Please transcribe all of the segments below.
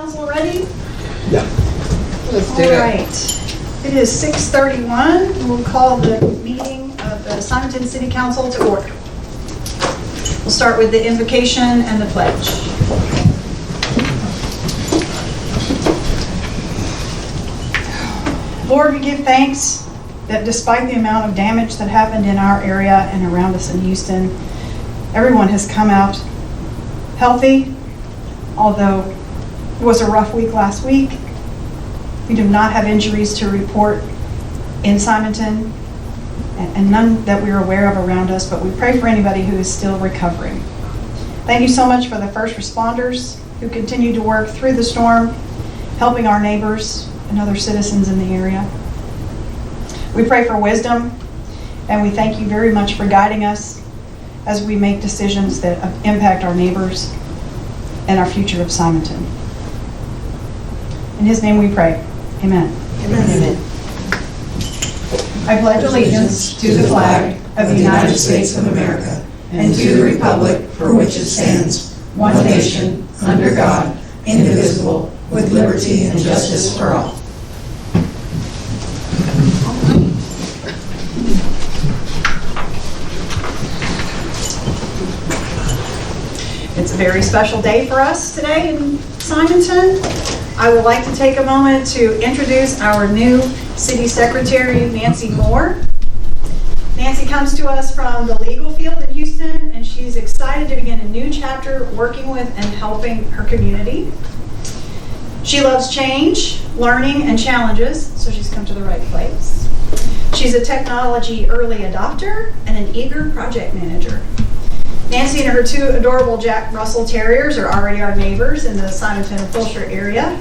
Council ready? Yeah. Let's do All it. right. It is 6:31. We'll call the meeting of the Simonton City Council to order. We'll start with the invocation and the pledge. Lord, we give thanks that despite the amount of damage that happened in our area and around us in Houston, everyone has come out healthy, although it was a rough week last week. We do not have injuries to report in Simonton, and none that we're aware of around us, but we pray for anybody who is still recovering. Thank you so much for the first responders who continue to work through the storm, helping our neighbors and other citizens in the area. We pray for wisdom, and we thank you very much for guiding us as we make decisions that impact our neighbors and our future of Simonton. In his name we pray. Amen. Amen. Amen. I pledge allegiance to the flag of the United States of America and to the republic for which it stands, one nation, under God, indivisible, with liberty and justice for all. It's a very special day for us today in Simonton. I would like to take a moment to introduce our new City Secretary, Nancy Moore. Nancy comes to us from the legal field in Houston, and she's excited to begin a new chapter working with and helping her community. She loves change, learning, and challenges, so she's come to the right place. She's a technology early adopter and an eager project manager. Nancy and her two adorable Jack Russell Terriers are already our neighbors in the Simonton and Fulshire area.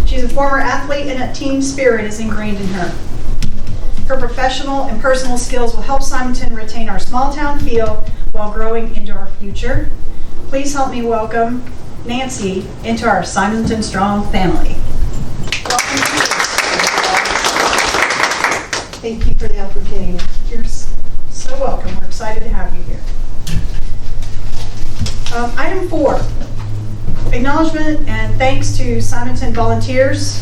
She's a former athlete, and a team spirit is ingrained in her. Her professional and personal skills will help Simonton retain our small town feel while growing into our future. Please help me welcome Nancy into our Simonton Strong family. Welcome. Thank you for the opportunity. You're so welcome. We're excited to have you here. Item 4, acknowledgement and thanks to Simonton volunteers.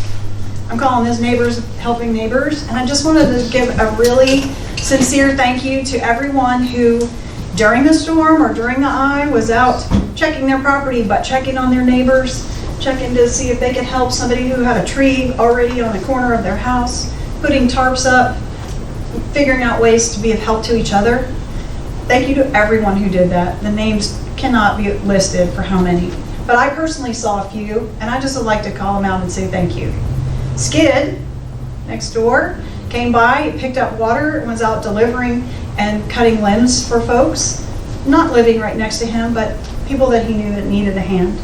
I'm calling this Neighbors Helping Neighbors, and I just wanted to give a really sincere thank you to everyone who, during the storm or during the eye, was out checking their property, but checking on their neighbors, checking to see if they could help somebody who had a tree already on the corner of their house, putting tarps up, figuring out ways to be of help to each other. Thank you to everyone who did that. The names cannot be listed for how many, but I personally saw a few, and I just would like to call them out and say thank you. Skid, next door, came by, picked up water, and was out delivering and cutting limbs for folks, not living right next to him, but people that he knew that needed a hand.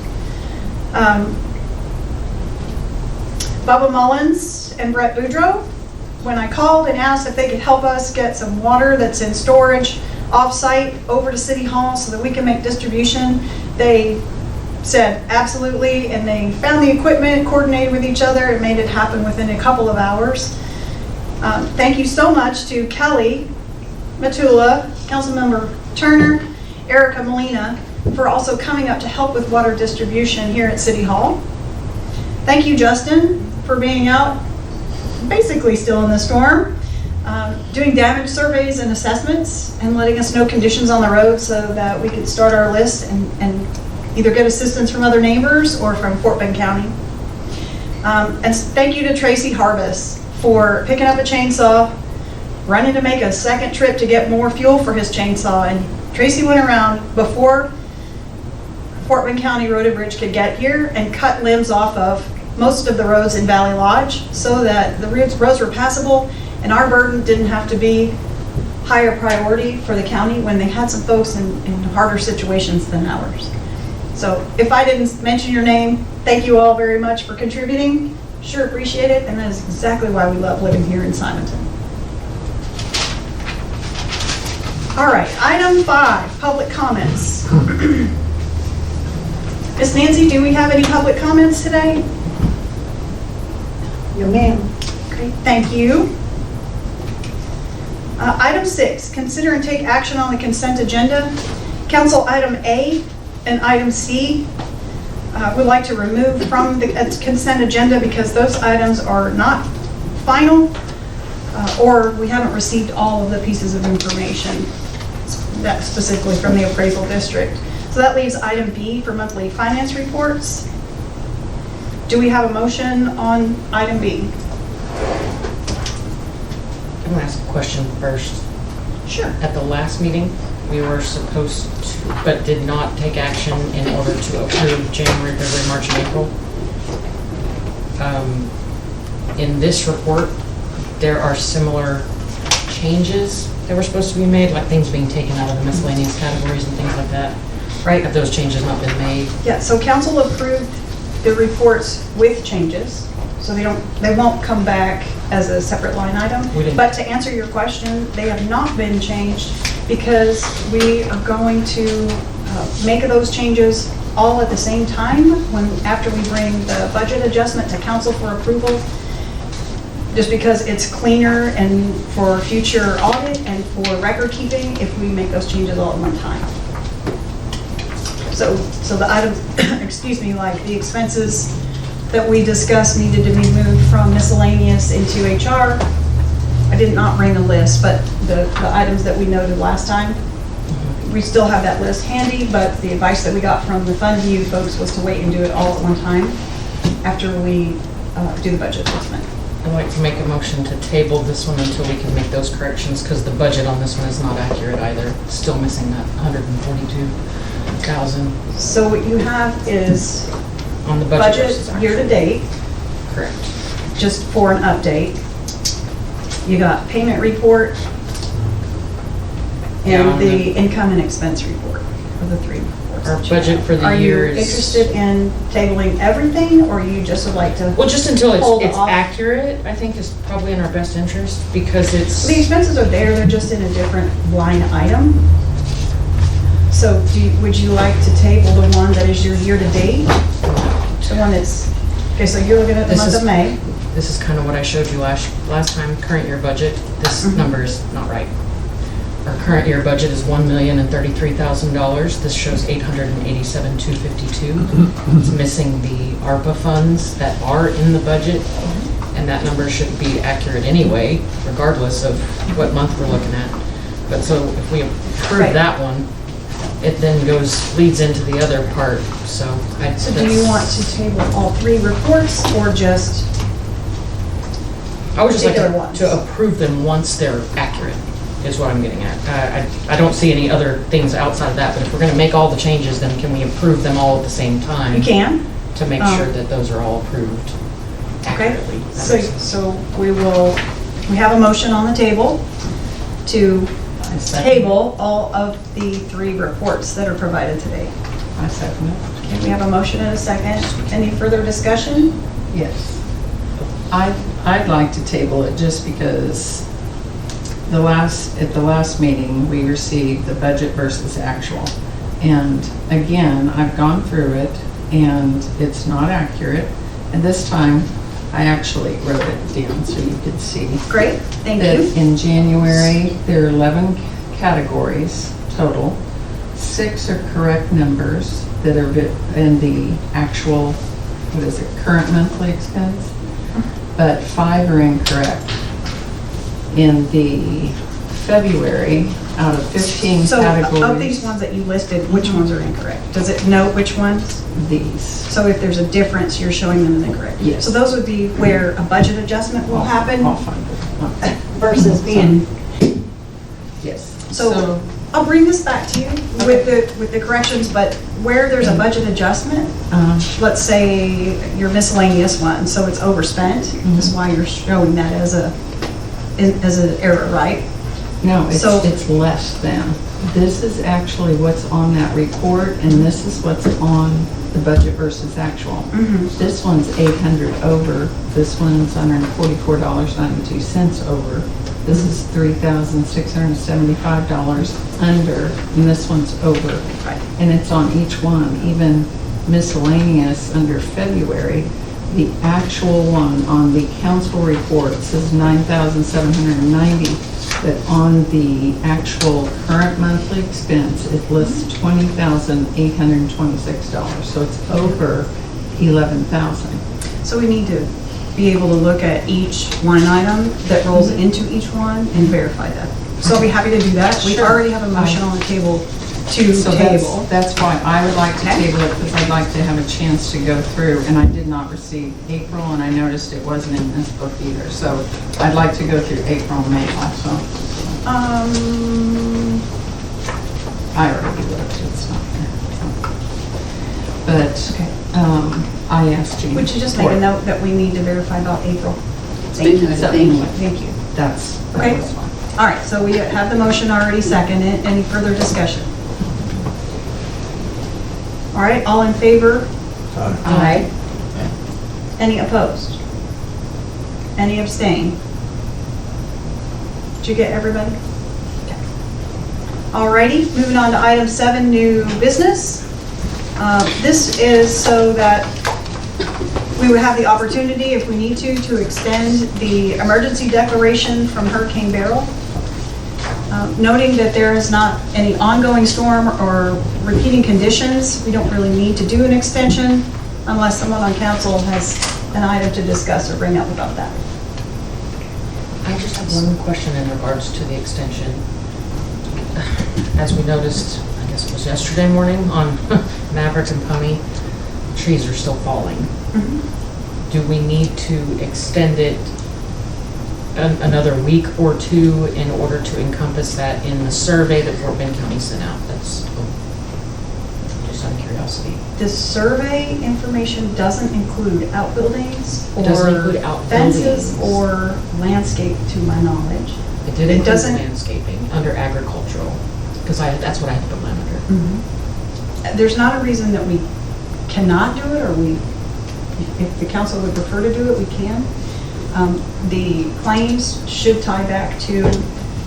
Bubba Mullins and Brett Boudreau, when I called and asked if they could help us get some water that's in storage off-site over to City Hall so that we can make distribution, they said absolutely, and they found the equipment, coordinated with each other, and made it happen within a couple of hours. Thank you so much to Kelly Matula, Councilmember Turner, Erica Molina, for also coming up to help with water distribution here at City Hall. Thank you, Justin, for being out, basically still in the storm, doing damage surveys and assessments and letting us know conditions on the road so that we could start our list and either get assistance from other neighbors or from Fort Bend County. And thank you to Tracy Harbus for picking up a chainsaw, running to make a second trip to get more fuel for his chainsaw. And Tracy went around before Fort Bend County Road and Bridge could get here and cut limbs off of most of the roads in Valley Lodge so that the roads were passable and our burden didn't have to be higher priority for the county when they had some folks in harder situations than ours. So if I didn't mention your name, thank you all very much for contributing. Sure appreciate it, and that is exactly why we love living here in Simonton. All right, item 5, public comments. Miss Nancy, do we have any public comments today? No, ma'am. Great, thank you. Item 6, consider and take action on the consent agenda. Council item A and item C would like to remove from the consent agenda because those items are not final, or we haven't received all of the pieces of information that specifically from the appraisal district. So that leaves item B for monthly finance reports. Do we have a motion on item B? I'm gonna ask a question first. Sure. At the last meeting, we were supposed to, but did not take action in order to approve January, February, March, and April. In this report, there are similar changes that were supposed to be made, like things being taken out of the miscellaneous categories and things like that. Right? Have those changes not been made? Yeah, so council approved the reports with changes, so they won't come back as a separate line item. But to answer your question, they have not been changed because we are going to make those changes all at the same time after we bring the budget adjustment to council for approval, just because it's cleaner and for future audit and for record keeping if we make those changes all at one time. So the items, excuse me, like the expenses that we discussed needed to be moved from miscellaneous into HR. I did not bring a list, but the items that we noted last time, we still have that list handy, but the advice that we got from the fund view folks was to wait and do it all at one time after we do the budget adjustment. I'd like to make a motion to table this one until we can make those corrections, because the budget on this one is not accurate either. Still missing that 142,000 So what you have is on the budget versus budget actual. year-to-date, Correct. just for an update. You got payment report Yeah, and the income and expense report of the three reports. Our that you budget have. for the year Are you is- interested in tabling everything, or you just would like to? Well, just until Hold it's off. accurate, I think is probably in our best interest, because it's, The expenses are there, they're just in a different line item. So would you like to table the one that is your year-to-date? The one that's, okay, so you're looking at the This month is- of May. this is kind of what I showed you last time, current year budget. This number is not right. Our current year budget is $1,033,000. This shows $887,252. It's missing the ARPA funds that are in the budget, and that number should be accurate anyway, regardless of what month we're looking at. But so if we approve Right. that one, it then leads into the other part, so I. So do you want to table all three reports, or just, I would just like particular ones? to approve them once they're accurate, is what I'm getting at. I don't see any other things outside of that, but if we're gonna make all the changes, then can we approve them all at the same time? you can? To make sure that those are all approved Okay, accurately. That makes sense. so we have a motion on the table to table all of the three reports that are provided today. I second it. Okay, we have a motion and a second. Any further discussion? Yes. I'd like to table it just because at the last meeting, we received the budget versus actual. And again, I've gone through it and it's not accurate. And this time, I actually wrote it down so you could see. Great, thank That you. in January, there are 11 categories total. 6 are correct numbers that are in the actual, what is it, current monthly expense? But 5 are incorrect. In the February, out of 15 So categories. of these ones that you listed, which ones are incorrect? Does it note which ones? These. So if there's a difference, you're showing them as incorrect? Yes. So those would be where a budget adjustment will happen I'll find it. versus being, Yes. so I'll bring this back to you with the corrections, but where there's a budget adjustment, let's say your miscellaneous one, so it's overspent, is why you're showing that as an error, right? No, So- it's less than. This is actually what's on that report, and this is what's on the budget versus actual. This one's 800 over, this one's $144.92 over. This is $3,675 under, and this one's over. Right. And it's on each one, even miscellaneous under February, The actual one on the council report says $9,790, but on the actual current monthly expense, it lists $20,826, so it's over 11,000. So we need to be able to look at each line item that rolls into each one and verify that. So I'll be happy to do that. We Sure. already have a motion on the table to So table. that's why I would like to Okay. table it, because I'd like to have a chance to go through, and I did not receive April, and I noticed it wasn't in this book either, so I'd like to go through April and May also. I already looked, it's not there. But, I asked Jean. Would you just make a note that we need to verify about April? Thank you. Thank you. That Okay. was fine. All right, so we have the motion already seconded. Any further discussion? All right, all in favor? Aye. Any opposed? Any abstain? Did you get everybody? All righty, moving on to item 7, new business. This is so that we would have the opportunity, if we need to extend the emergency declaration from Hurricane Beryl. Noting that there is not any ongoing storm or repeating conditions, we don't really need to do an extension unless someone on council has an item to discuss or bring up about that. I just have one question in regards to the extension. As we noticed, I guess it was yesterday morning on Mavericks and Pony, trees are still falling. Do we need to extend it another week or two in order to encompass that in the survey that Fort Bend County sent out? That's just out of curiosity. The survey information doesn't include outbuildings It doesn't include or outbuildings. fences or landscape, to my knowledge. It did It include doesn't- landscaping under agricultural, because that's what I had to put mine under. There's not a reason that we cannot do it, or if the council would prefer to do it, we can. The claims should tie back to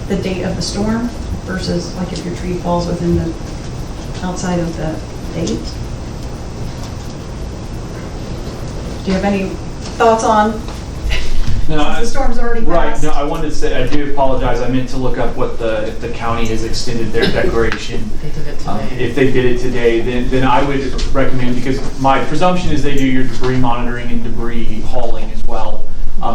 the date of the storm versus like if your tree falls within the, outside of the date. Do you have any thoughts on, No, since the storm's already right, passed? no, I wanted to say, I do apologize, I meant to look up what if the county has extended their declaration. They did it today. If they did it today, then I would recommend, because my presumption is they do your debris monitoring and debris hauling as well.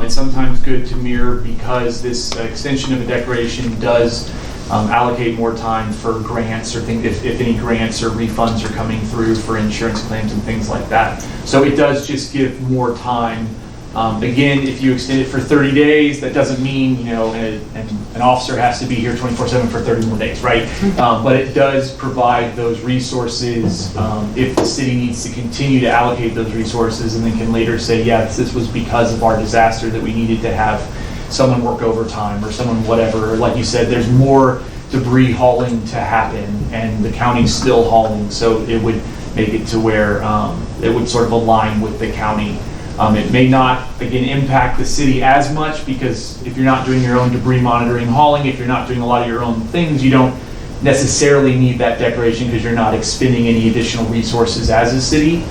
It's sometimes good to mirror, because this extension of a declaration does allocate more time for grants or things, if any grants or refunds are coming through for insurance claims and things like that. So it does just give more time. Again, if you extend it for 30 days, that doesn't mean, an officer has to be here 24/7 for 30 more days, right? But it does provide those resources if the city needs to continue to allocate those resources, and then can later say, yes, this was because of our disaster that we needed to have someone work overtime or someone whatever. Or like you said, there's more debris hauling to happen, and the county's still hauling, so it would make it to where it would sort of align with the county. It may not, again, impact the city as much, because if you're not doing your own debris monitoring hauling, if you're not doing a lot of your own things, you don't necessarily need that declaration, because you're not expending any additional resources as a city,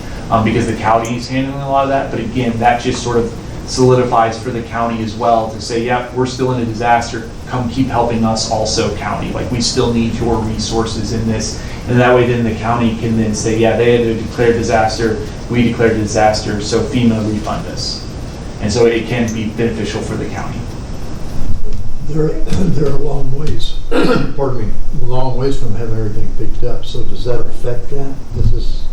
because the county is handling a lot of that. But again, that just sort of solidifies for the county as well to say, yeah, we're still in a disaster, come keep helping us also, county. Like, we still need your resources in this. And that way then the county can then say, yeah, they had to declare disaster, we declared a disaster, so FEMA refund us. And so it can be beneficial for the county. They're a long ways, pardon me, a long ways from having everything picked up. So does that affect that? Is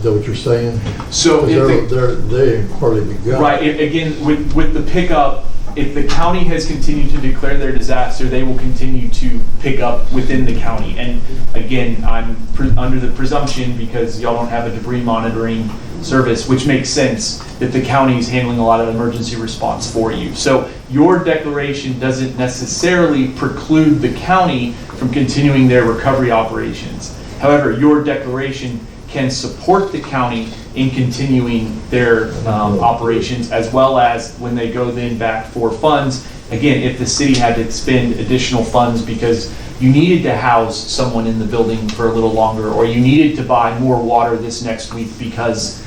that what you're saying? So if They hardly begun. right, again, with the pickup, if the county has continued to declare their disaster, they will continue to pick up within the county. And again, I'm under the presumption, because y'all don't have a debris monitoring service, which makes sense, that the county is handling a lot of emergency response for you. So your declaration doesn't necessarily preclude the county from continuing their recovery operations. However, your declaration can support the county in continuing their operations, as well as when they go then back for funds. Again, if the city had to expend additional funds because you needed to house someone in the building for a little longer, or you needed to buy more water this next week because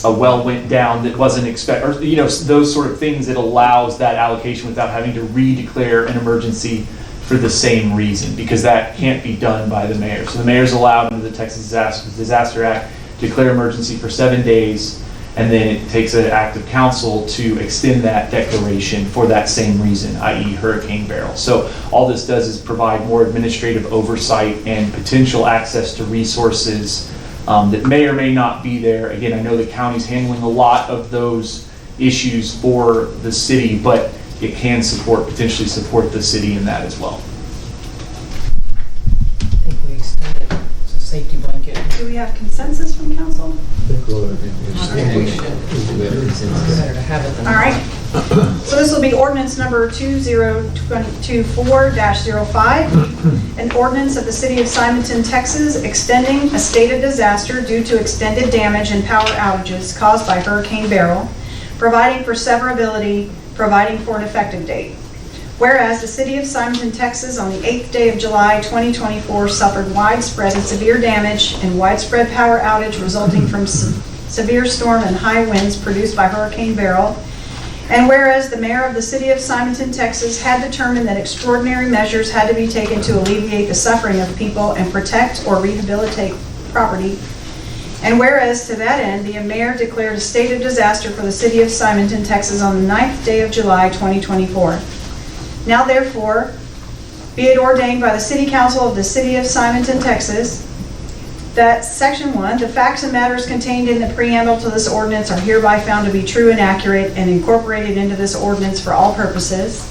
a well went down that wasn't or, you know, those sort of things that allows that allocation without having to re-declare an emergency for the same reason, because that can't be done by the mayor. So the mayor's allowed under the Texas Disaster Act to declare emergency for 7 days, and then it takes an act of council to extend that declaration for that same reason, i.e. hurricane barrel. So all this does is provide more administrative oversight and potential access to resources that may or may not be there. Again, I know the county's handling a lot of those issues for the city, but it can potentially support the city in that as well. I think we extend it as a safety blanket. Do we have consensus from council? I think we should. It's better to have it than. All right. So this will be ordinance number 2024-05, an ordinance of the city of Simonton, Texas, extending a state of disaster due to extended damage and power outages caused by Hurricane Beryl, providing for severability, providing for an effective date. Whereas the city of Simonton, Texas, on the 8th day of July 2024 suffered widespread and severe damage and widespread power outage resulting from severe storm and high winds produced by Hurricane Beryl. And whereas the mayor of the city of Simonton, Texas had determined that extraordinary measures had to be taken to alleviate the suffering of people and protect or rehabilitate property. And whereas to that end, the mayor declared a state of disaster for the city of Simonton, Texas on the 9th day of July 2024. Now therefore, be it ordained by the City Council of the City of Simonton, Texas, that Section 1, the facts and matters contained in the preamble to this ordinance are hereby found to be true and accurate and incorporated into this ordinance for all purposes.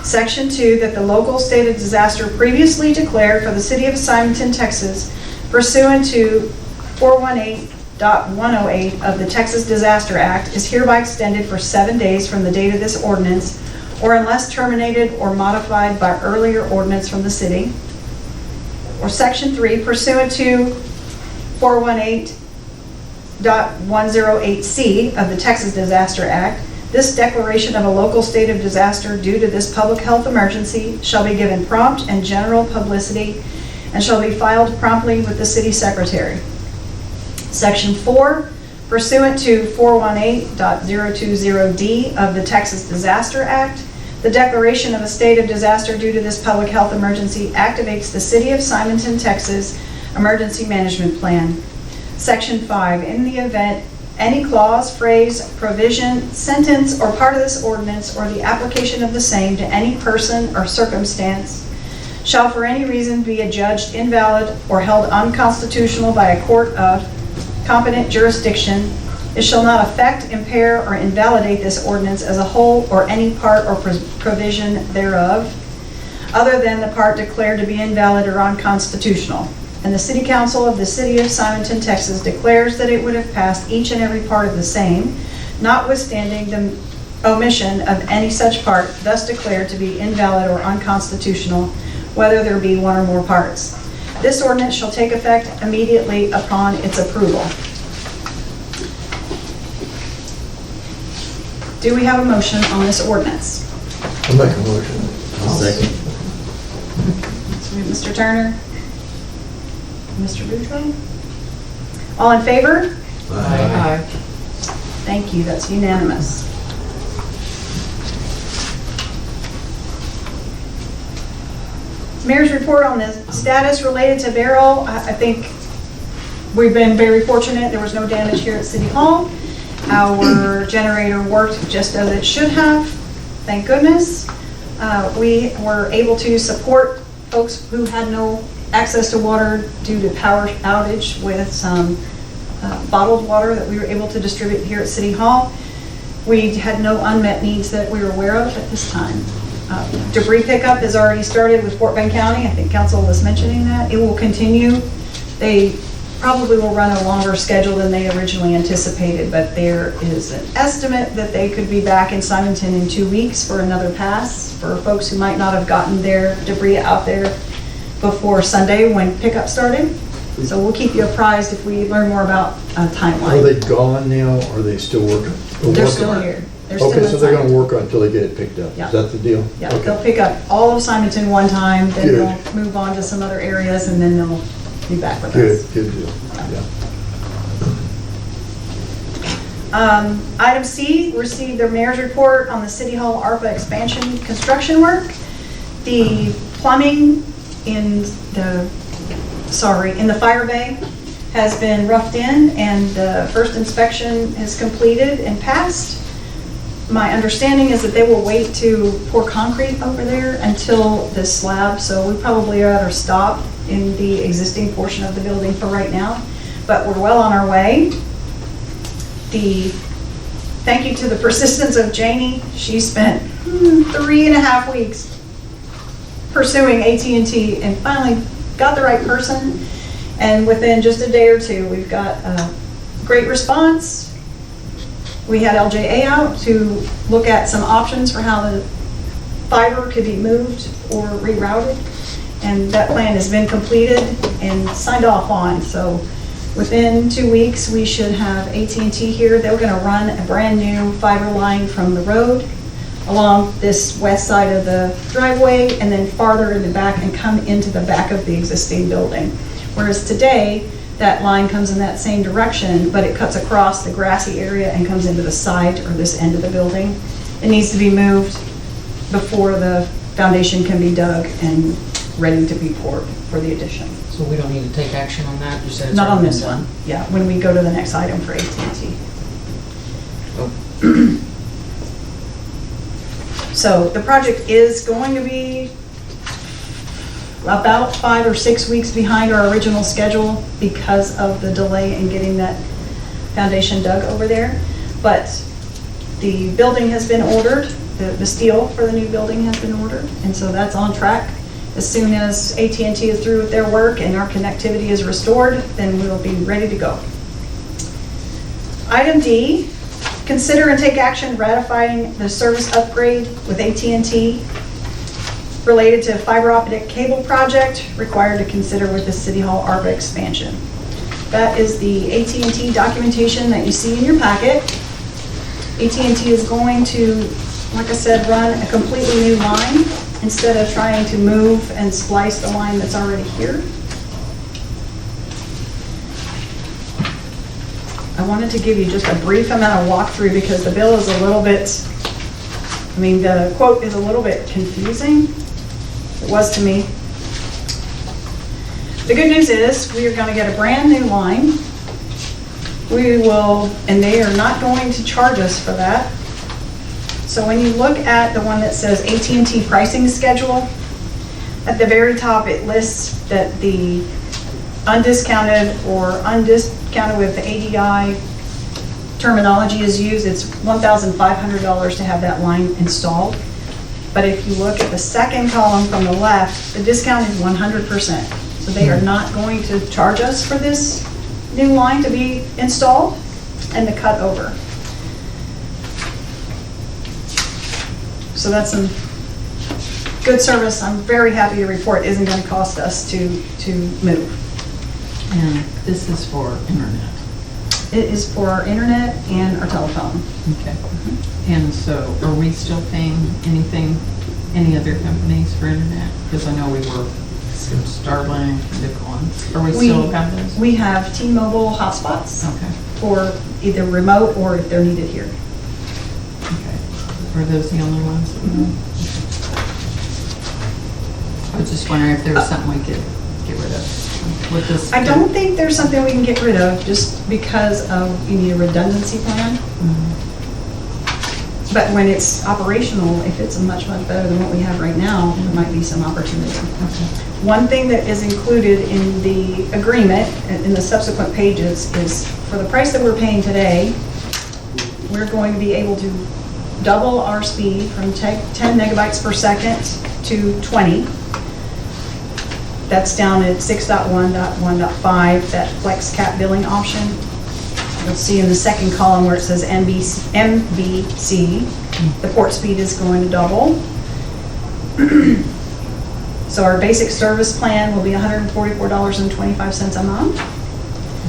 Section 2, that the local state of disaster previously declared for the City of Simonton, Texas, pursuant to 418.108 of the Texas Disaster Act, is hereby extended for 7 days from the date of this ordinance, or unless terminated or modified by earlier ordinance from the city. Or Section 3, pursuant to 418.108C of the Texas Disaster Act, this declaration of a local state of disaster due to this public health emergency shall be given prompt and general publicity and shall be filed promptly with the city secretary. Section 4, pursuant to 418.020D of the Texas Disaster Act, the declaration of a state of disaster due to this public health emergency activates the City of Simonton, Texas Emergency Management Plan. Section 5, in the event any clause, phrase, provision, sentence, or part of this ordinance or the application of the same to any person or circumstance shall for any reason be adjudged invalid or held unconstitutional by a court of competent jurisdiction, it shall not affect, impair, or invalidate this ordinance as a whole or any part or provision thereof, other than the part declared to be invalid or unconstitutional. And the City Council of the City of Simonton, Texas declares that it would have passed each and every part of the same, notwithstanding the omission of any such part thus declared to be invalid or unconstitutional, whether there be one or more parts. This ordinance shall take effect immediately upon its approval. Do we have a motion on this ordinance? I'll make a motion. I'll second. So we have Mr. Turner, Mr. Boudreaux. All in favor? Aye. Thank you, that's unanimous. Mayor's report on the status related to Beryl. I think we've been very fortunate. There was no damage here at City Hall. Our generator worked just as it should have, thank goodness. We were able to support folks who had no access to water due to power outage with some bottled water that we were able to distribute here at City Hall. We had no unmet needs that we were aware of at this time. Debris pickup has already started with Fort Bend County. I think council was mentioning that. It will continue. They probably will run a longer schedule than they originally anticipated, but there is an estimate that they could be back in Simonton in 2 weeks for another pass for folks who might not have gotten their debris out there before Sunday when pickup started. So we'll keep you apprised if we learn more about a timeline. Are they gone now, or are they still working? They're still here. They're still Okay, so they're inside. gonna work until they get it picked up. Yeah. Is that the deal? Yeah, Okay. they'll pick up all of Simonton one time, then Good. they'll move on to some other areas, and then they'll be back with Good, us. good deal, yeah. Item C, received the mayor's report on the City Hall ARPA expansion construction work. The plumbing in the fire bay has been roughed in, and the first inspection is completed and passed. My understanding is that they will wait to pour concrete over there until this slab, so we probably ought to stop in the existing portion of the building for right now, but we're well on our way. Thank you to the persistence of Janie. She spent 3.5 weeks pursuing AT&T and finally got the right person. And within just a day or two, we've got a great response. We had LJA out to look at some options for how the fiber could be moved or rerouted. And that plan has been completed and signed off on. So within 2 weeks, we should have AT&T here. They're going to run a brand new fiber line from the road along this west side of the driveway and then farther in the back and come into the back of the existing building. Whereas today, that line comes in that same direction, but it cuts across the grassy area and comes into the side or this end of the building. It needs to be moved before the foundation can be dug and ready to be poured for the addition. So we don't need to take action on that? You said it's Not on already this been done. one, yeah, when we go to the next item for AT&T. So the project is going to be about 5 or 6 weeks behind our original schedule because of the delay in getting that foundation dug over there. But the building has been ordered, the steel for the new building has been ordered, and so that's on track. As soon as AT&T is through with their work and our connectivity is restored, then we'll be ready to go. Item D, consider and take action ratifying the service upgrade with AT&T related to fiber optic cable project required to consider with the City Hall ARPA expansion. That is the AT&T documentation that you see in your packet. AT&T is going to, like I said, run a completely new line instead of trying to move and splice the line that's already here. I wanted to give you just a brief amount of walkthrough because the bill is a little bit, the quote is a little bit confusing. It was to me. The good news is we are going to get a brand new line. We will, and they are not going to charge us for that. So when you look at the one that says AT&T pricing schedule, at the very top it lists that the undiscounted or undiscounted with the ADI terminology is used. It's $1,500 to have that line installed. But if you look at the second column from the left, the discount is 100%. So they are not going to charge us for this new line to be installed and the cut over. So that's some good service. I'm very happy to report isn't going to cost us to move. And this is for internet. It is for our internet and our telephone. Okay. And so are we still paying anything, any other companies for internet? Because I know we were Starlink, Bitcoin. Are we still have those? We have T-Mobile hotspots Okay. for either remote or if they're needed here. Okay. Are those the only ones? I was just wondering if there was something we could get rid of with this. I don't think there's something we can get rid of just because you need a redundancy plan. But when it's operational, if it's much, much better than what we have right now, there might be some opportunity. Okay. One thing that is included in the agreement, in the subsequent pages, is for the price that we're paying today, we're going to be able to double our speed from 10 megabytes per second to 20. That's down at 6.1.1.5, that flex cap billing option. You'll see in the second column where it says MBC, the port speed is going to double. So our basic service plan will be $144.25 a month.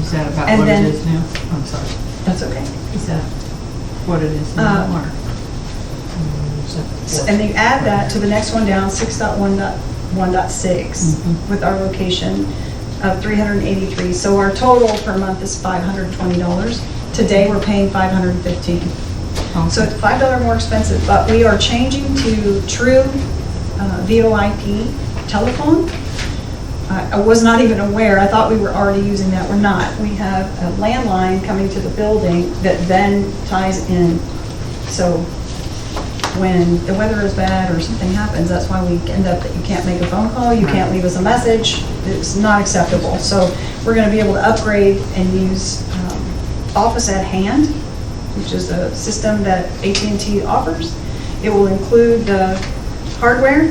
Is that about And what then- it is now? I'm sorry. That's okay. Is that what it is now? Or? And they add that to the next one down, 6.1.1.6, with our location of 383. So our total per month is $520. Today, we're paying $515. So it's $5 more expensive, but we are changing to true VoIP telephone. I was not even aware, I thought we were already using that, we're not. We have a landline coming to the building that then ties in. So when the weather is bad or something happens, that's why we end up that you can't make a phone call, you can't leave us a message. It's not acceptable. So we're going to be able to upgrade and use Office at Hand, which is a system that AT&T offers. It will include the hardware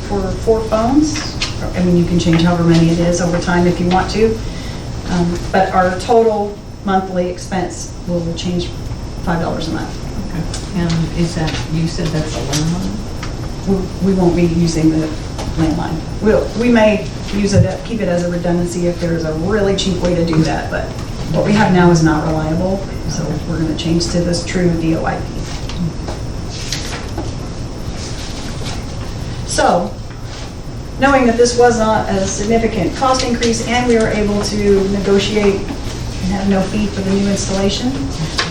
for 4 phones. I mean, you can change however many it is over time if you want to. But our total monthly expense will change $5 a month. Okay. And is that, you said that's a landline? We won't be using the landline. We may use it, keep it as a redundancy if there's a really cheap way to do that, but what we have now is not reliable, so we're going to change to this true VoIP. So, knowing that this was not a significant cost increase and we were able to negotiate and have no fee for the new installation,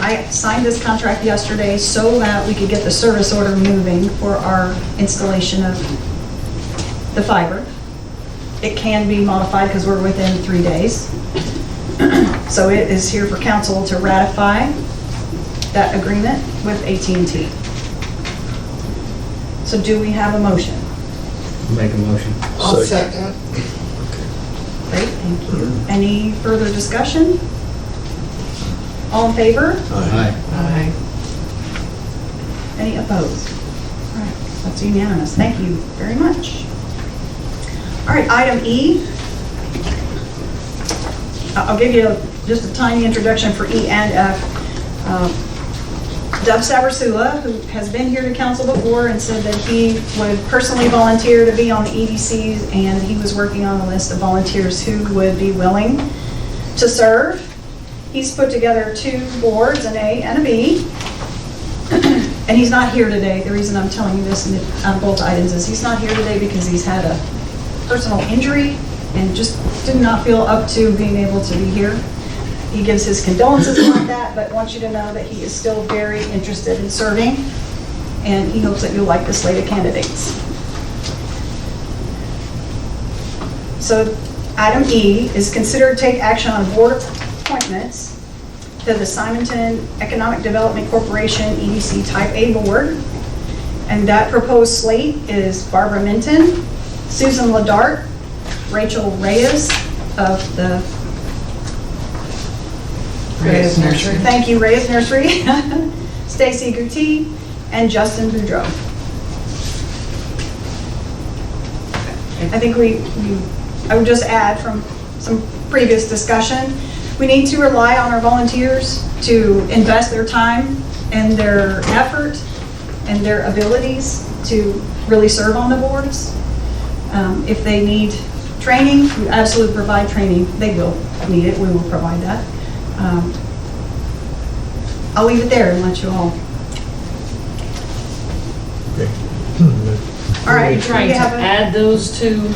I signed this contract yesterday so that we could get the service order moving for our installation of the fiber. It can be modified because we're within 3 days. So it is here for council to ratify that agreement with AT&T. So do we have a motion? Make a motion. I'll second. Great, thank you. Any further discussion? All in favor? Aye. Aye. Any opposed? All right, that's unanimous. Thank you very much. All right, item E. I'll give you just a tiny introduction for E and F. Dub Sabersula, who has been here to council before and said that he would personally volunteer to be on the EDCs, and he was working on a list of volunteers who would be willing to serve. He's put together 2 boards, an A and a B. And he's not here today. The reason I'm telling you this on both items is he's not here today because he's had a personal injury and just did not feel up to being able to be here. He gives his condolences about that, but wants you to know that he is still very interested in serving, and he hopes that you'll like the slate of candidates. So item E is consider to take action on board appointments to the Simonton Economic Development Corporation EDC Type A Board. And that proposed slate is Barbara Minton, Susan Ladart, Rachel Reyes of the Reyes Nursery. Thank you, Reyes Nursery, Stacy Guti, and Justin Boudreau. I think I would just add from some previous discussion, we need to rely on our volunteers to invest their time and their effort and their abilities to really serve on the boards. If they need training, we absolutely provide training. They will need it, we will provide that. I'll leave it there and let you all. Okay. All right. Are you trying we to have a- add those to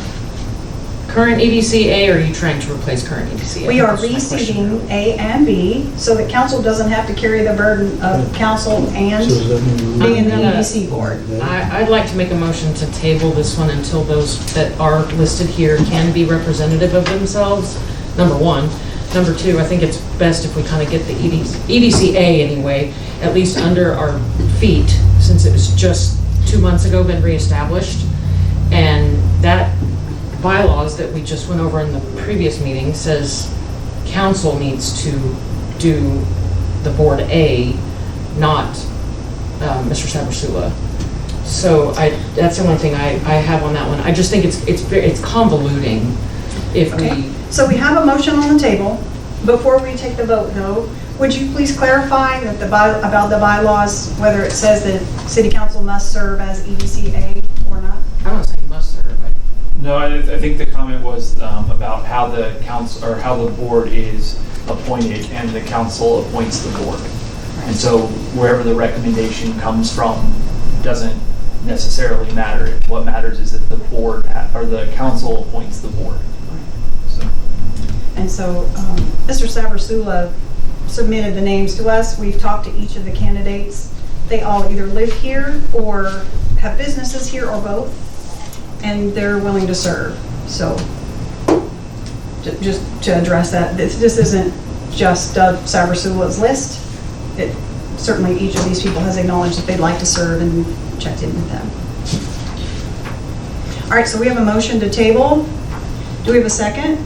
current EDCA, or are you trying to replace current EDCA? We are That's my question. reseating A and B so that council doesn't have to carry the burden of council and So does that mean being in the I'm gonna- EDC board. I'd like to make a motion to table this one until those that are listed here can be representative of themselves, number one. Number two, I think it's best if we kind of get the EDCA anyway, at least under our feet, since it was just 2 months ago been reestablished. And that bylaws that we just went over in the previous meeting says council needs to do the board A, not Mr. Sabersula. So that's the only thing I have on that one. I just think it's convoluting if Okay. we. So we have a motion on the table. Before we take the vote though, would you please clarify that about the bylaws, whether it says that city council must serve as EDCA or not? I don't say must serve. No, I think the comment was about how the council, or how the board is appointed, and the council appoints the board. And so wherever the recommendation comes from doesn't necessarily matter. What matters is that the board, or the council appoints the board. So. And so Mr. Sabersula submitted the names to us. We've talked to each of the candidates. They all either live here or have businesses here or both, and they're willing to serve. So just to address that, this isn't just Sabersula's list. Certainly each of these people has acknowledged that they'd like to serve, and we've checked in with them. All right, so we have a motion to table. Do we have a second?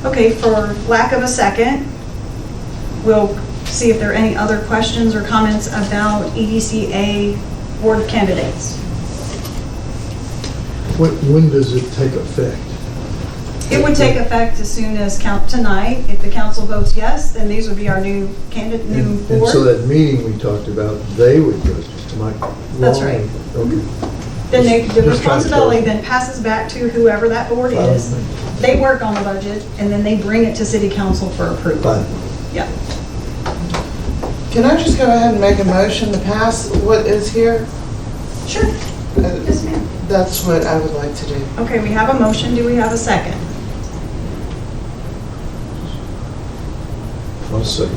Okay, for lack of a second, we'll see if there are any other questions or comments about EDCA board candidates. When does it take effect? It would take effect as soon as tonight. If the council votes yes, then these would be our new candidate, new And board. so that meeting we talked about, they would go to, am I wrong? That's right. Okay. Then the Just trying to responsibility clarify. then passes back to whoever that board is. They work on the budget, and then they bring it to city council for approval. Fine. Yeah. Can I just go ahead and make a motion to pass what is here? Sure. Yes, ma'am. That's what I would like to do. Okay, we have a motion. Do we have a second? I'll second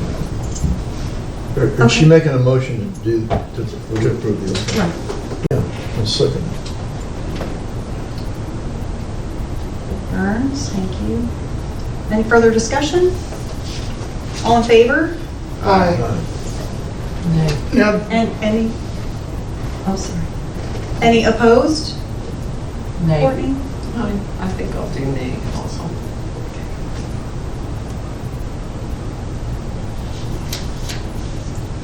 that. Is she making a motion to approve the? Right. Yeah, I'll second that. Burns, thank you. Any further discussion? All in favor? Aye. Nay. Now, And any, oh, sorry. Any opposed? Nay. Courtney? I think I'll do nay also.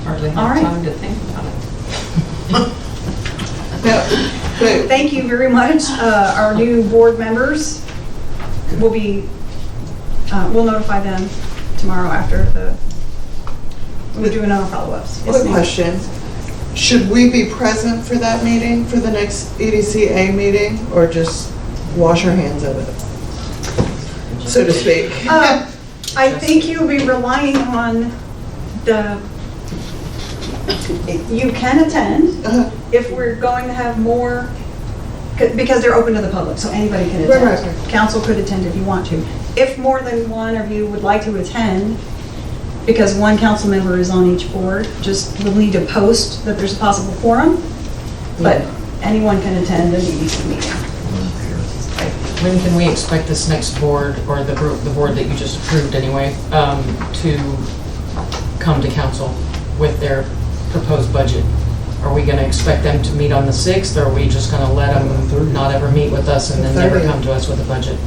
Hardly All have right. time to think about it. but Thank you very much. Our new board members will be, we'll notify them tomorrow after we'll do another follow-ups. Yes, quick ma'am. question. Should we be present for that meeting, for the next EDCA meeting, or just wash our hands of it? So to speak. I think you'll be relying on you can attend Uh-huh. if we're going to have more, because they're open to the public, so anybody can attend. Right. Council could attend if you want to. If more than one of you would like to attend, because one council member is on each board, just we'll need to post that there's a possible quorum, but anyone can attend an EDC meeting. When can we expect this next board, or the group, the board that you just approved anyway, to come to council with their proposed budget? Are we gonna expect them to meet on the 6th, or are we just gonna let them not ever meet with us and then never come to us with a budget?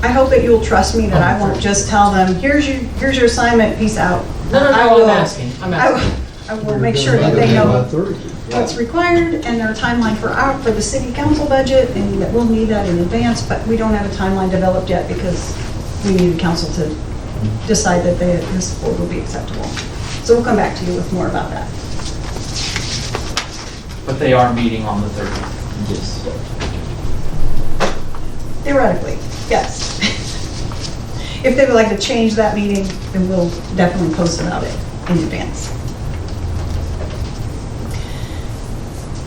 I hope that you'll trust me that I won't just tell them, here's your assignment, peace out. No, I will- I'm asking. I will make sure that they know About 30. what's required and their timeline for the city council budget, and that we'll need that in advance, but we don't have a timeline developed yet because we need the council to decide that this board will be acceptable. So we'll come back to you with more about that. But they are meeting on the 30th. Yes. Theoretically, yes. If they would like to change that meeting, then we'll definitely post about it in advance.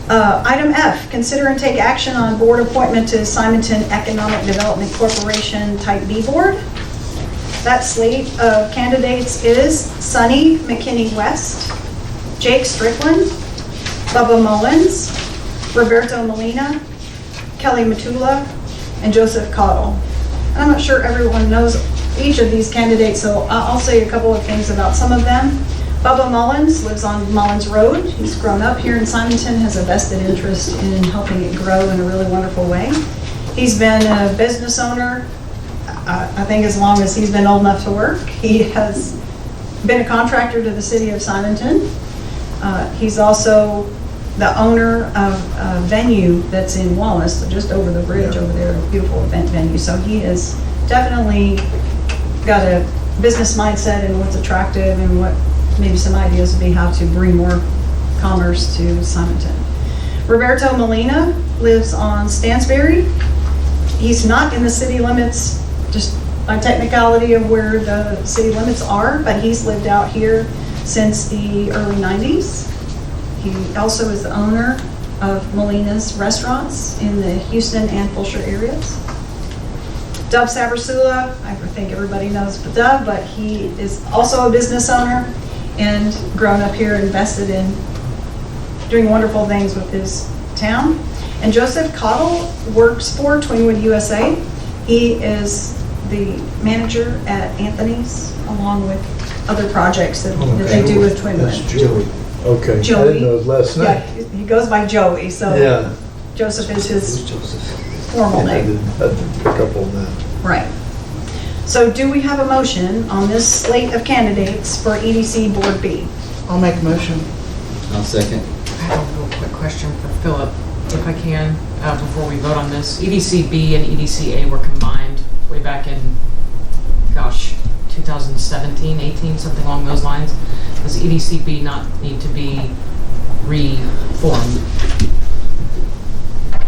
Item F, consider and take action on board appointment to Simonton Economic Development Corporation Type B Board. That slate of candidates is Sunny McKinney West, Jake Strickland, Bubba Mullins, Roberto Molina, Kelly Matula, and Joseph Cottle. And I'm not sure everyone knows each of these candidates, so I'll say a couple of things about some of them. Bubba Mullins lives on Mullins Road. He's grown up here in Simonton, has a vested interest in helping it grow in a really wonderful way. He's been a business owner, I think as long as he's been old enough to work. He has been a contractor to the city of Simonton. He's also the owner of a venue that's in Wallace, just over the bridge over there, a beautiful event venue. So he has definitely got a business mindset and what's attractive and what maybe some ideas would be how to bring more commerce to Simonton. Roberto Molina lives on Stansbury. He's not in the city limits, just by technicality of where the city limits are, but he's lived out here since the early 90s. He also is the owner of Molina's Restaurants in the Houston and Fulshire areas. Dub Sabersula, I think everybody knows Dub, but he is also a business owner and grown up here, invested in doing wonderful things with his town. And Joseph Cottle works for Twinwood USA. He is the manager at Anthony's, along with other projects that they do with That's Twinwood. Joey. Okay. I Joey. didn't know his last Yeah, name. he goes by Joey, so Yeah. Joseph is his Who's Joseph? formal I name. didn't pick up on that. Right. So do we have a motion on this slate of candidates for EDC Board B? I'll make a motion. I'll second. I have a real quick question for Philip, if I can, before we vote on this. EDC-B and EDC-A were combined way back in, 2017, 18, something along those lines. Does EDC-B not need to be reformed?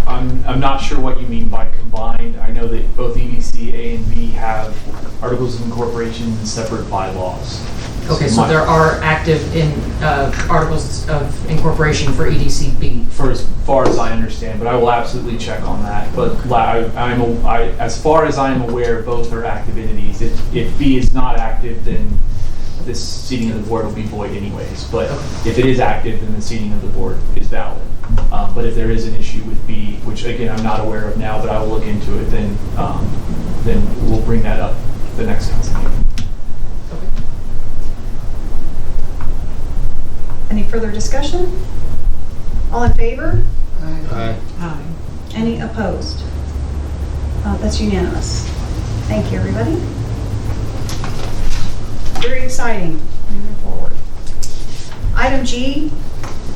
I'm not sure what you mean by combined. I know that both EDC A and B have articles of incorporation and separate bylaws. Okay, so there are active in articles of incorporation for EDC-B. For as far as I understand, but I will absolutely check on that. But as far as I am aware, both are active entities. If B is not active, then this seating of the board will be void anyways. But if it is active, then the seating of the board is valid. But if there is an issue with B, which again I'm not aware of now, but I will look into it, then we'll bring that up the next council meeting. Any further discussion? All in favor? Aye. Aye. Any opposed? That's unanimous. Thank you, everybody. Very exciting, moving forward. Item G,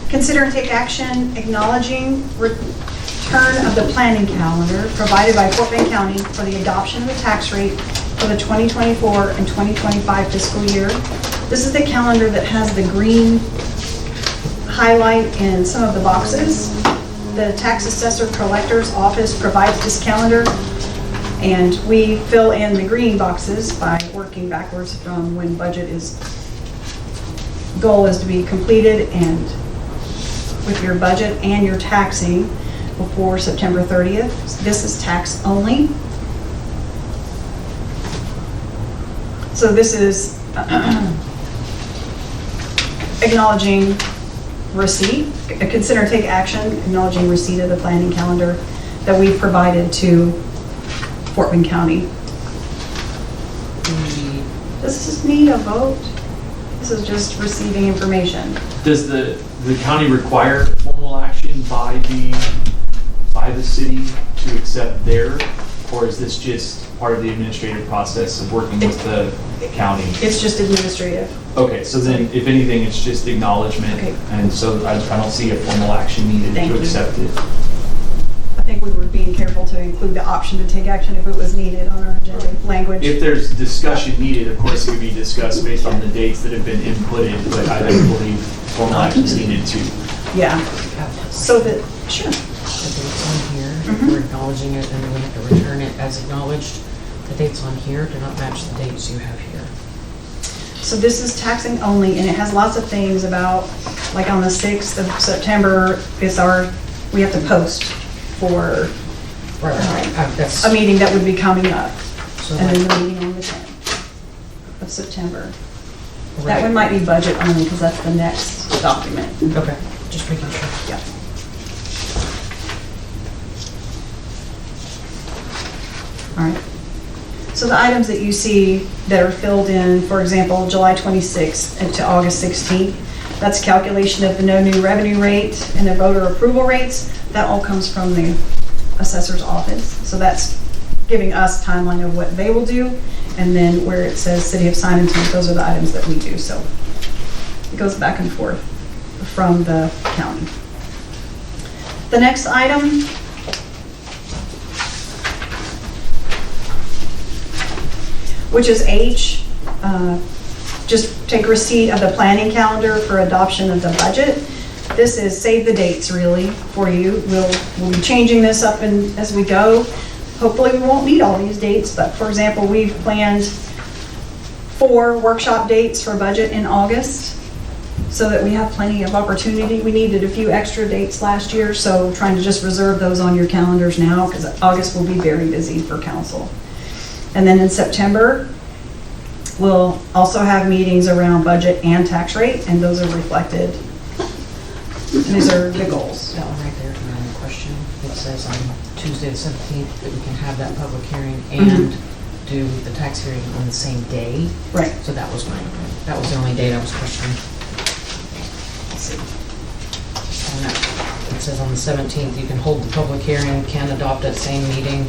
consider and take action acknowledging return of the planning calendar provided by Fort Bend County for the adoption of the tax rate for the 2024 and 2025 fiscal year. This is the calendar that has the green highlight in some of the boxes. The tax assessor collector's office provides this calendar, and we fill in the green boxes by working backwards from when goal is to be completed, and with your budget and your taxing before September 30th. This is tax only. So this is acknowledging receipt, consider and take action, acknowledging receipt of the planning calendar that we've provided to Fort Bend County. Does this need a vote? This is just receiving information. Does the county require formal action by the city to accept their, or is this just part of the administrative process of working with the county? It's just administrative. Okay, so then if anything, it's just acknowledgement, Okay. and so I don't see a formal action needed Thank to you. accept it. I think we were being careful to include the option to take action if it was needed on our agenda language. If there's discussion needed, of course, it could be discussed based on the dates that have been inputted, but I don't believe formal action is needed to. Yeah, so that, sure. The dates on here, Mhm. we're acknowledging it, and then we have to return it as acknowledged. The dates on here do not match the dates you have here. So this is taxing only, and it has lots of things about, like on the 6th of September, we have to post for Right. That's, a meeting that would be coming up, so and then like, the meeting on the 10th of September. That right. one might be budget only, because that's the next document. Okay, just making sure. Yeah. All right. So the items that you see that are filled in, for example, July 26th to August 16th, that's calculation of the no new revenue rate and the voter approval rates. That all comes from the assessor's office. So that's giving us timeline of what they will do. And then where it says City of Simonton, those are the items that we do. So it goes back and forth from the county. The next item which is H, just take receipt of the planning calendar for adoption of the budget. This is save the dates really for you. We'll be changing this up as we go. Hopefully we won't need all these dates, but for example, we've planned 4 workshop dates for budget in August so that we have plenty of opportunity. We needed a few extra dates last year, so trying to just reserve those on your calendars now because August will be very busy for council. And then in September, we'll also have meetings around budget and tax rate, and those are reflected. And these are the goals. That one right there, if you have a question, it says on Tuesday the 17th that we can have that public hearing and do the tax hearing on the same day. Right. So that was the only date I was questioning. Let's see. And that- It says on the 17th, you can hold the public hearing, can adopt at same meeting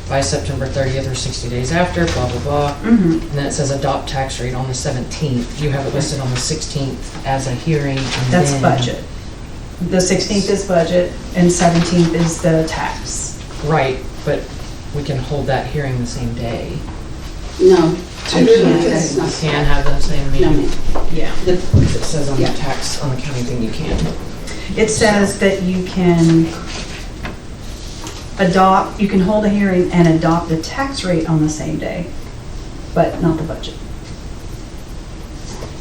by September 30th or 60 days after, blah, blah, blah. And then it says adopt tax rate on the 17th. You have it listed on the 16th as a hearing. And That's then- budget. The 16th is budget, and 17th is the tax. Right, but we can hold that hearing the same day. No. You That's not. can have the same No, meeting. ma'am. Yeah. The- It says on the Yeah. tax, on the county thing, you can. It says that you can adopt, you can hold a hearing and adopt the tax rate on the same day, but not the budget.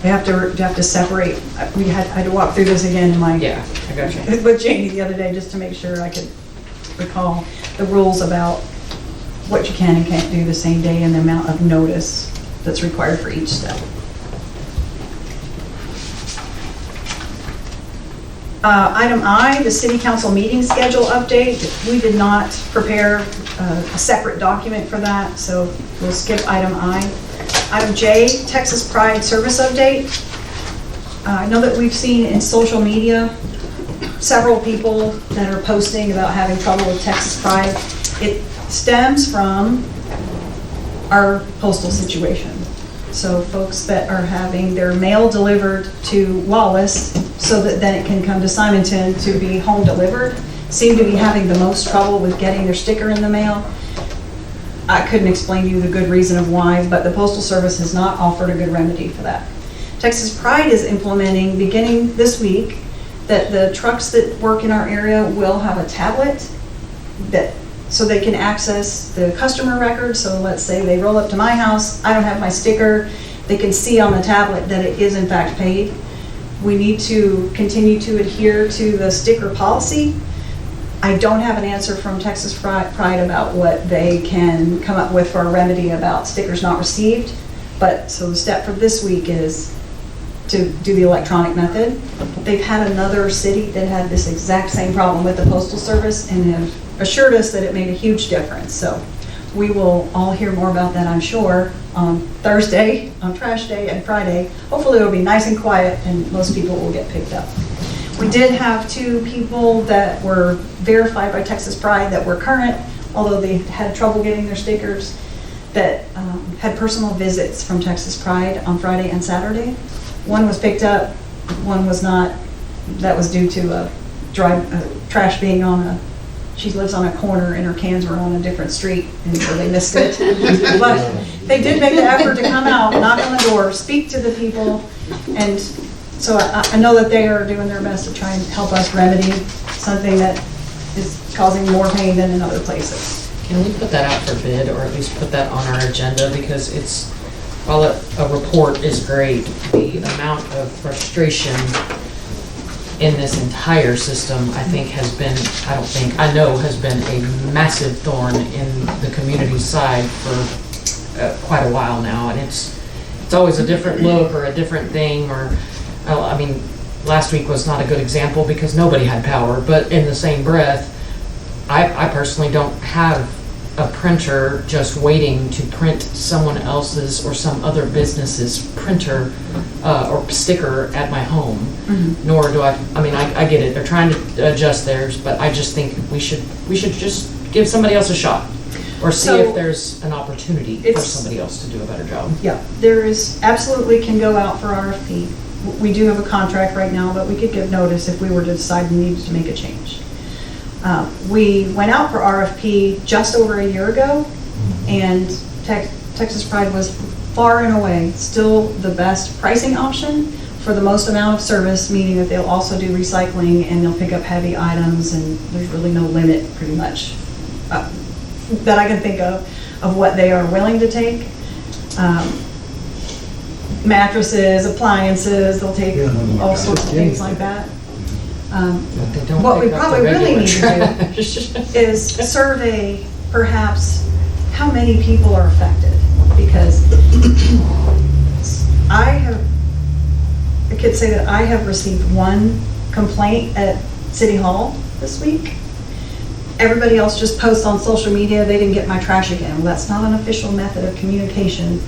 You have to separate, I had to walk through this again in my, Yeah, I got you. with Jamie the other day, just to make sure I could recall the rules about what you can and can't do the same day and the amount of notice that's required for each step. Item I, the city council meeting schedule update. We did not prepare a separate document for that, so we'll skip item I. Item J, Texas Pride service update. I know that we've seen in social media several people that are posting about having trouble with Texas Pride. It stems from our postal situation. So folks that are having their mail delivered to Wallace so that then it can come to Simonton to be home delivered seem to be having the most trouble with getting their sticker in the mail. I couldn't explain to you the good reason of why, but the Postal Service has not offered a good remedy for that. Texas Pride is implementing, beginning this week, that the trucks that work in our area will have a tablet that, so they can access the customer record. So let's say they roll up to my house, I don't have my sticker, they can see on the tablet that it is in fact paid. We need to continue to adhere to the sticker policy. I don't have an answer from Texas Pride about what they can come up with for a remedy about stickers not received. But, so the step for this week is to do the electronic method. They've had another city that had this exact same problem with the Postal Service and have assured us that it made a huge difference. So we will all hear more about that, I'm sure, on Thursday, on Trash Day, and Friday. Hopefully it'll be nice and quiet and most people will get picked up. We did have 2 people that were verified by Texas Pride that were current, although they had trouble getting their stickers, that had personal visits from Texas Pride on Friday and Saturday. One was picked up, one was not. That was due to trash being on a, she lives on a corner and her cans were on a different street, and so they missed it. But they did make the effort to come out, knock on the door, speak to the people, and so I know that they are doing their best to try and help us remedy something that is causing more pain than in other places. Can we put that out for bid, or at least put that on our agenda, because it's, while a report is great, the amount of frustration in this entire system, I think I know has been a massive thorn in the community's side for quite a while now, and it's always a different look or a different thing, or, I mean, last week was not a good example because nobody had power, but in the same breath, I personally don't have a printer just waiting to print someone else's or some other business's printer or sticker at my home. Mm-hmm. Nor do I mean, I get it, they're trying to adjust theirs, but I just think we should just give somebody else a shot, or see So, if there's an opportunity for it's- somebody else to do a better job. Yeah, there is, absolutely can go out for RFP. We do have a contract right now, but we could give notice if we were to decide we needed to make a change. We went out for RFP just over a year ago, and Texas Pride was far and away still the best pricing option for the most amount of service, meaning that they'll also do recycling and they'll pick up heavy items, and there's really no limit pretty much that I can think of what they are willing to take. Mattresses, appliances, they'll take all sorts of things like that. But they don't What we pick up the probably really regular need to trash. do is survey perhaps how many people are affected. because I could say that I have received one complaint at City Hall this week. Everybody else just posts on social media, they didn't get my trash again. Well, that's not an official method of communication.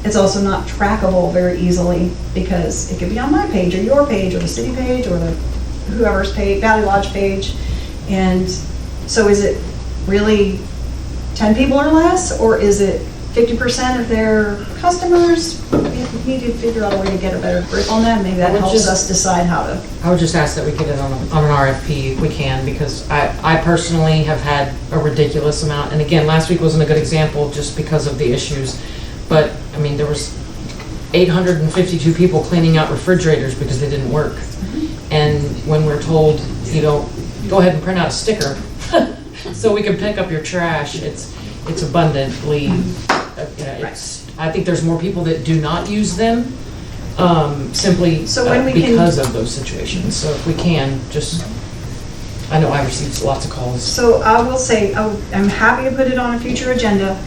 It's also not trackable very easily because it could be on my page or your page or the city page or the whoever's page, Valley Lodge page. And so is it really 10 people or less, or is it 50% of their customers? We need to figure out a way to get a better grip on that. Maybe that helps us decide how to. I would just ask that we get it on an RFP if we can, because I personally have had a ridiculous amount. And again, last week wasn't a good example just because of the issues. But, I mean, there was 852 people cleaning out refrigerators because they didn't work. And when we're told, you know, go ahead and print out a sticker so we can pick up your trash, it's abundantly, I think there's more people that do not use them simply because of those situations. So if we can, just, I know I received lots of calls. So I will say, I'm happy to put it on a future agenda.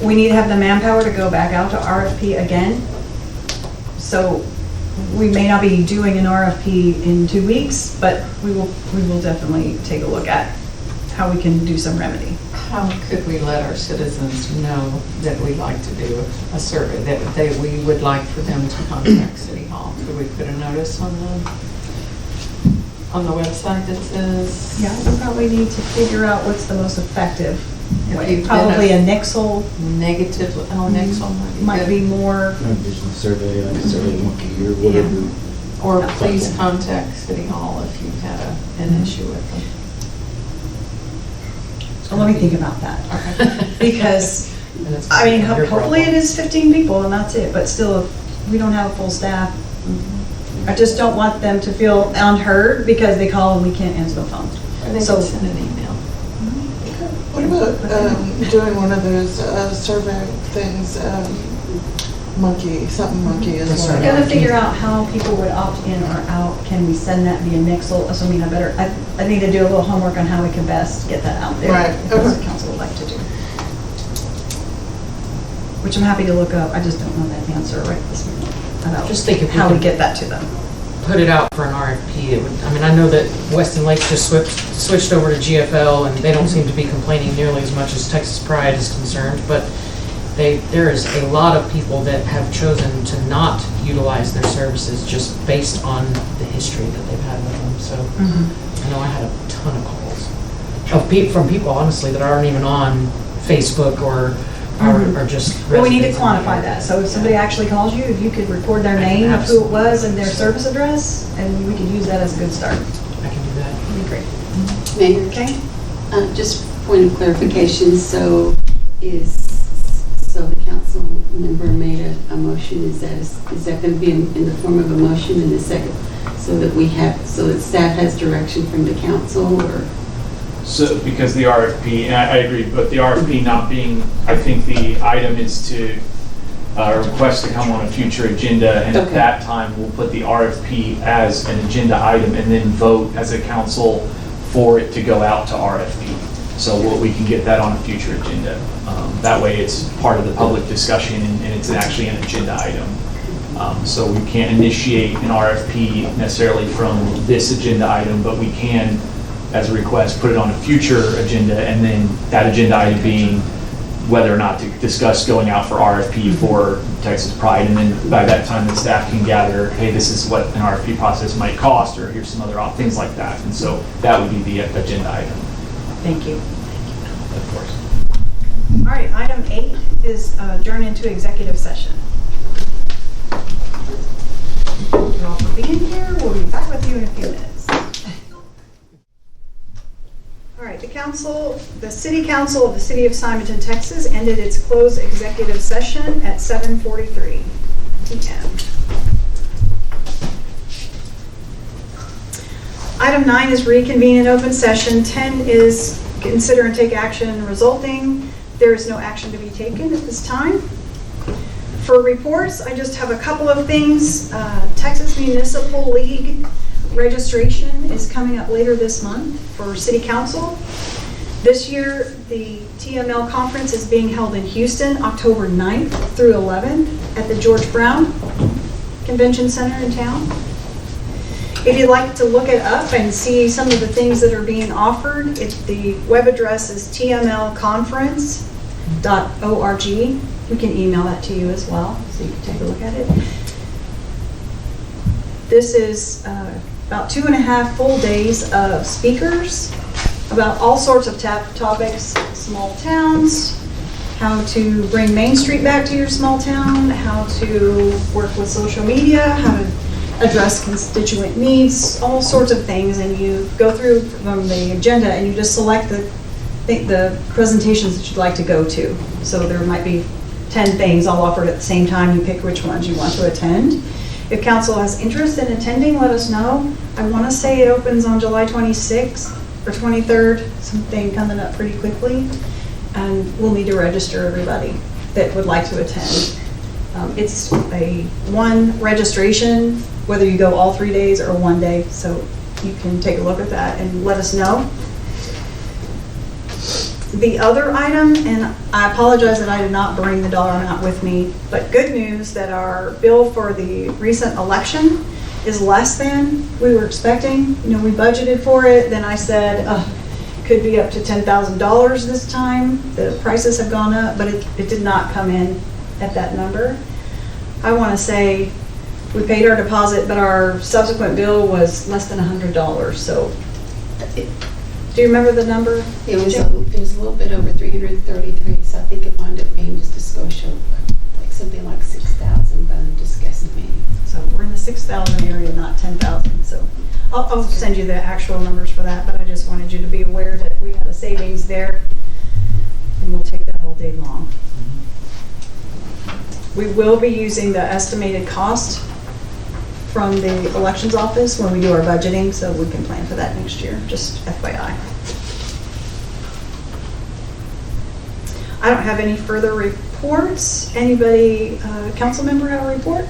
We need to have the manpower to go back out to RFP again. So we may not be doing an RFP in 2 weeks, but we will definitely take a look at how we can do some remedy. How could we let our citizens know that we'd like to do a survey, that we would like for them to contact City Hall? Could we put a notice on the website that says? Yeah, we probably need to figure out what's the most effective way. you've Probably been a Nixle Negative, Nixle might be more. Vision survey, like a survey monkey or whatever. or please contact City Hall if you've had an issue with them. So let me think about that. Okay. Because, I mean, hopefully it is 15 people and that's it, but still, if we don't have a full staff. I just don't want them to feel unheard because they call and we can't answer the phone. Or they So- can send an email. What about doing one of those survey things, monkey as We're well? gonna figure out how people would opt in or out. Can we send that via Nixle? So I mean, I need to do a little homework on how we can best get that out there. Right, If that's what okay. the council would like to do. Which I'm happy to look up. I just don't know that answer right this minute about Just think if we how we could- get that to them. Put it out for an RFP, it would, I mean, I know that Weston Lakes just switched over to GFL, and they don't seem to be complaining nearly as much as Texas Pride is concerned, but there is a lot of people that have chosen to not utilize their services just based on the history that they've had with them, so I know I had a ton of calls from people, honestly, that aren't even on Facebook or just. Well, we need to residents in the quantify area. that. So if somebody actually calls you, if you could record their name of who it was and their service address, and we could use that as a good start. I can do that. That'd be great. Mayor, Okay? just point of clarification, so the council member made a motion, is that going to be in the form of a motion in a second, so that staff has direction from the council, or? So, because the RFP, and I agree, but the RFP not being, I think the item is to request to come on a future agenda, and at Okay. that time, we'll put the RFP as an agenda item and then vote as a council for it to go out to RFP. So we can get that on a future agenda. That way it's part of the public discussion and it's actually an agenda item. So we can't initiate an RFP necessarily from this agenda item, but we can, as a request, put it on a future agenda, and then that agenda item being whether or not to discuss going out for RFP for Texas Pride, and then by that time the staff can gather, hey, this is what an RFP process might cost, or here's some other things like that. And so that would be the agenda item, Thank you. of course. All right, item 8 is adjourn into executive session. Thank you all for being here. We'll be back with you in a few minutes. All right, the City Council of the City of Simonton, Texas ended its closed executive session at 7:43 p.m. Item 9 is reconvene in open session. 10 is consider and take action resulting. There is no action to be taken at this time. For reports, I just have a couple of things. Texas Municipal League registration is coming up later this month for City Council. This year, the TML conference is being held in Houston, October 9th through 11th at the George Brown Convention Center in town. If you'd like to look it up and see some of the things that are being offered, the web address is tmlconference.org. We can email that to you as well, so you can take a look at it. This is about 2.5 full days of speakers about all sorts of topics, small towns, how to bring Main Street back to your small town, how to work with social media, how to address constituent needs, all sorts of things. And you go through from the agenda and you just select the presentations that you'd like to go to. So there might be 10 things all offered at the same time. You pick which ones you want to attend. If council has interest in attending, let us know. I want to say it opens on July 26th or 23rd, something coming up pretty quickly. And we'll need to register everybody that would like to attend. It's a one registration, whether you go all 3 days or one day, so you can take a look at that and let us know. The other item, and I apologize that I did not bring the dollar amount with me, but good news that our bill for the recent election is less than we were expecting. You know, we budgeted for it, then I said, could be up to $10,000 this time. The prices have gone up, but it did not come in at that number. I want to say we paid our deposit, but our subsequent bill was less than $100. So, do you remember the number? It was a little bit over 333, so I think it wound up being just a Scotia, like something like 6,000, but I'm just guesstimating. So we're in the 6,000 area, not 10,000. So I'll send you the actual numbers for that, but I just wanted you to be aware that we had a savings there, and we'll take that all day long. We will be using the estimated cost from the elections office when we do our budgeting, so we can plan for that next year, just FYI. I don't have any further reports. Anybody, council member, have a report?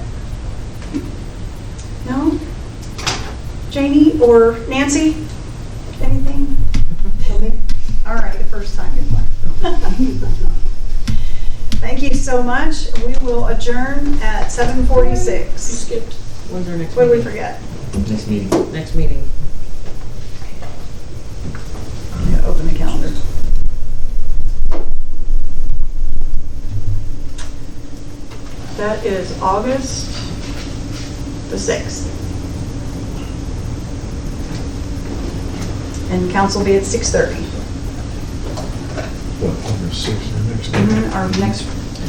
No? Janie or Nancy? Anything? All right, the first time in life. Thank you so much. We will adjourn at 7:46. Skipped. When's our next What did we meeting? forget? Next meeting. Next meeting. I'm gonna open the calendar. That is August the 6th. And council will be at 6:30. What, number 6, the next meeting? Our next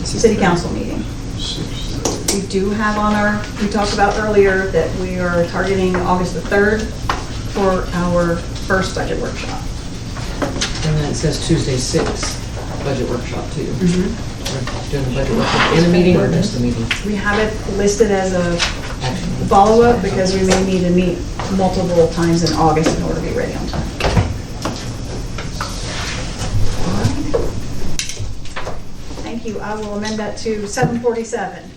city council meeting. 6. We do have on our, we talked about earlier that we are targeting August the 3rd for our first budget workshop. And then it says Tuesday 6th, budget workshop too. Mm-hmm. We're doing a budget workshop in a meeting or just a meeting? We have it listed as a Action. follow-up because we may need to meet multiple times in August in order to be ready on time. All right. Thank you. I will amend that to 7:47.